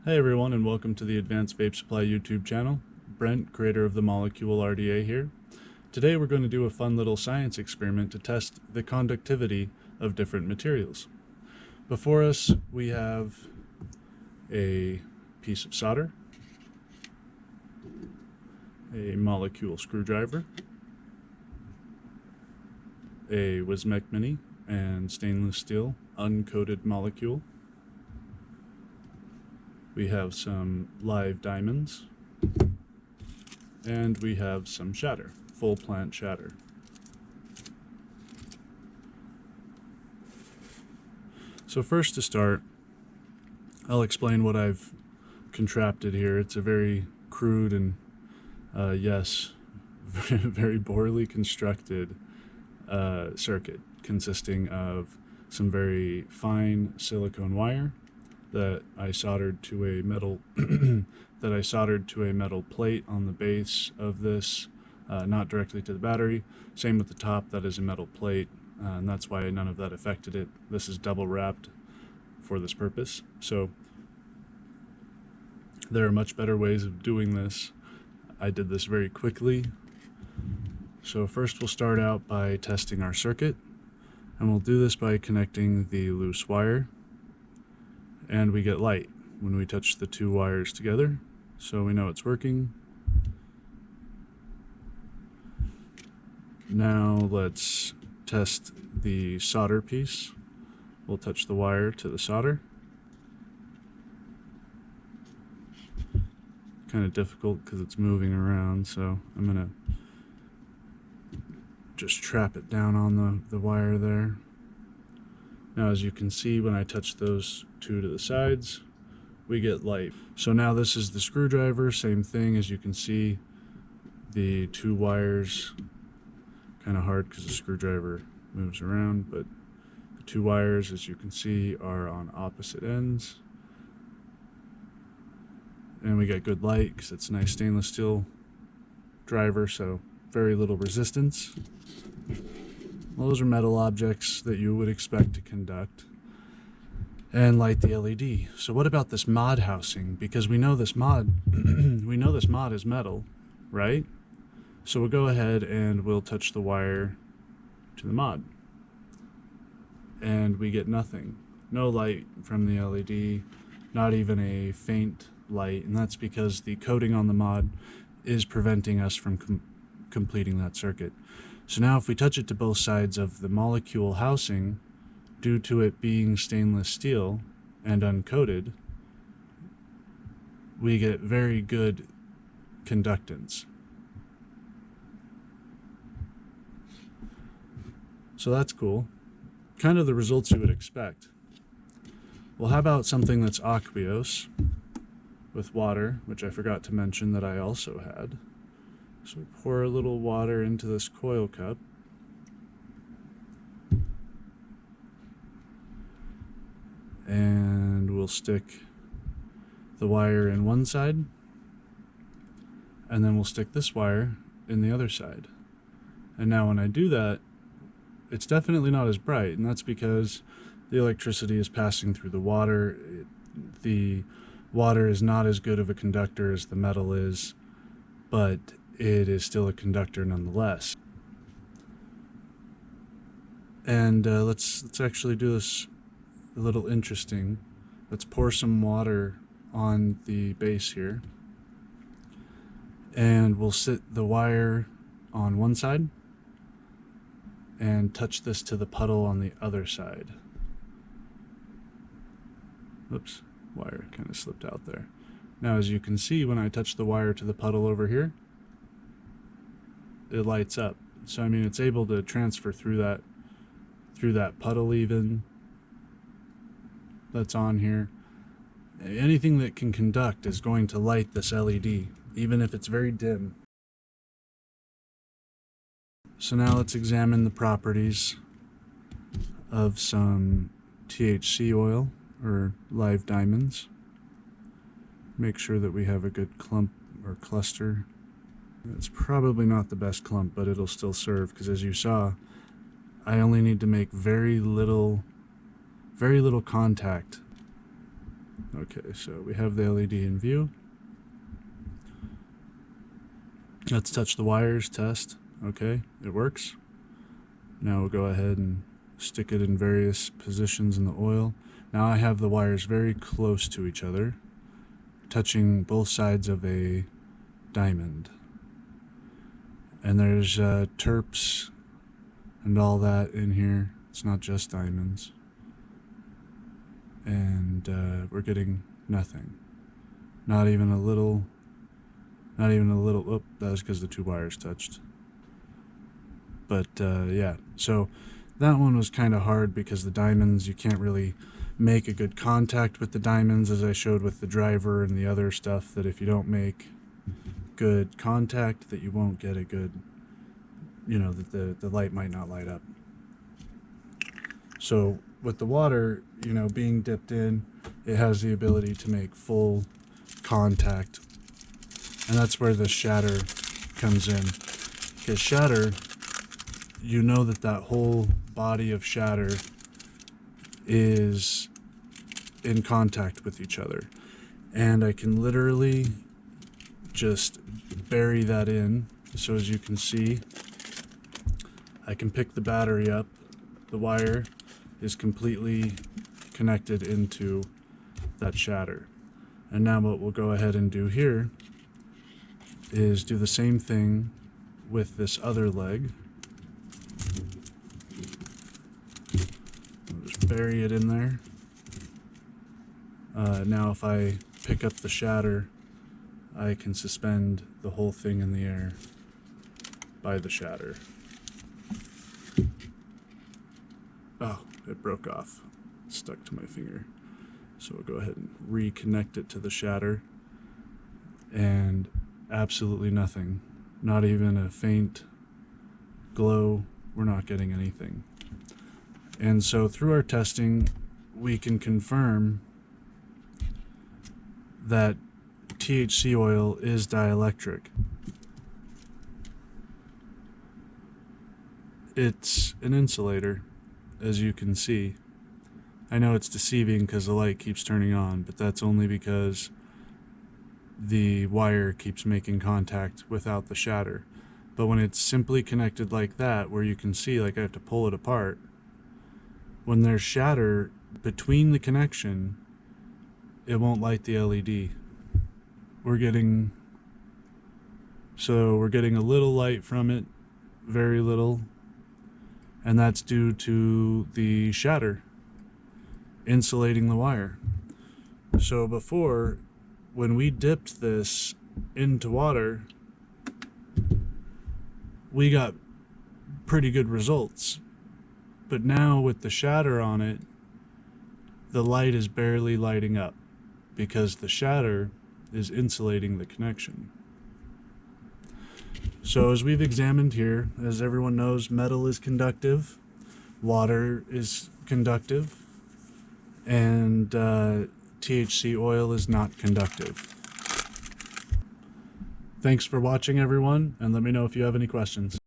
Hey everyone, and welcome to the Advanced Vape Supply YouTube channel. Brent, creator of the Molecule RDA here. Today we're going to do a fun little science experiment to test the conductivity of different materials. Before us we have a piece of solder, a molecule screwdriver, a Wismec Mini and stainless steel uncoated molecule. We have some live diamonds, and we have some shatter, full plant shatter. So first to start, I'll explain what I've contrapted here. It's a very crude and, yes, very poorly constructed circuit consisting of some very fine silicone wire that I soldered to a metal plate on the base of this, not directly to the battery. Same with the top, that is a metal plate, and that's why none of that affected it. This is double wrapped for this purpose. So there are much better ways of doing this. I did this very quickly. So first we'll start out by testing our circuit, and we'll do this by connecting the loose wire. And we get light when we touch the two wires together, so we know it's working. Now let's test the solder piece. We'll touch the wire to the solder. Kind of difficult because it's moving around, so I'm gonna just trap it down on the wire there. Now, as you can see, when I touch those two to the sides, we get light. So now this is the screwdriver, same thing. As you can see, the two wires, kind of hard because the screwdriver moves around, but the two wires, as you can see, are on opposite ends. And we get good light because it's a nice stainless steel driver, so very little resistance. Those are metal objects that you would expect to conduct and light the LED. So what about this mod housing? Because we know this mod is metal, right? So we'll go ahead and we'll touch the wire to the mod. And we get nothing. No light from the LED, not even a faint light, and that's because the coating on the mod is preventing us from completing that circuit. So now if we touch it to both sides of the molecule housing, due to it being stainless steel and uncoated, we get very good conductance. So that's cool. Kind of the results you would expect. Well, how about something that's aqueous with water, which I forgot to mention that I also had. So we pour a little water into this coil cup. And we'll stick the wire in one side. And then we'll stick this wire in the other side. And now when I do that, it's definitely not as bright. And that's because the electricity is passing through the water. The water is not as good of a conductor as the metal is, but it is still a conductor nonetheless. And let's actually do this a little interesting. Let's pour some water on the base here, and we'll sit the wire on one side and touch this to the puddle on the other side. Oops, wire kind of slipped out there. Now, as you can see, when I touch the wire to the puddle over here, it lights up. So I mean, it's able to transfer through that puddle even that's on here. Anything that can conduct is going to light this LED, even if it's very dim. So now let's examine the properties of some THC oil or live diamonds. Make sure that we have a good clump or cluster. It's probably not the best clump, but it'll still serve, because as you saw, I only need to make very little contact Okay, so we have the LED in view. Let's touch the wires, test. Okay, it works. Now we'll go ahead and stick it in various positions in the oil. Now I have the wires very close to each other, touching both sides of a diamond. And there's terps and all that in here. It's not just diamonds. And we're getting nothing. Not even a little. Oh, that was because the two wires touched. But yeah, so that one was kind of hard because the diamonds, you can't really make a good contact with the diamonds, as I showed with the driver and the other stuff, that if you don't make good contact, that you won't get a good, that the light might not light up. So with the water, being dipped in, it has the ability to make full contact. And that's where the shatter comes in. Because shatter, that whole body of shatter is in contact with each other. And I can literally just bury that in. So as you can see, I can pick the battery up. The wire is completely connected into that shatter. And now what we'll go ahead and do here is do the same thing with this other leg. I'll just bury it in there. Now if I pick up the shatter, I can suspend the whole thing in the air by the shatter. Oh, it broke off. It stuck to my finger. So we'll go ahead and reconnect it to the shatter. And absolutely nothing. Not even a faint glow. We're not getting anything. And so through our testing, we can confirm that THC oil is dielectric. It's an insulator, as you can see. I know it's deceiving because the light keeps turning on, but that's only because the wire keeps making contact without the shatter. But when it's simply connected like that, where you can see, like I have to pull it apart, when there's shatter between the connection, it won't light the LED. We're getting a little light from it, very little, and that's due to the shatter insulating the wire. So before, when we dipped this into water, we got pretty good results. But now with the shatter on it, the light is barely lighting up because the shatter is insulating the connection. So as we've examined here, as everyone knows, metal is conductive, water is conductive, and THC oil is not conductive. Thanks for watching, everyone, and let me know if you have any questions.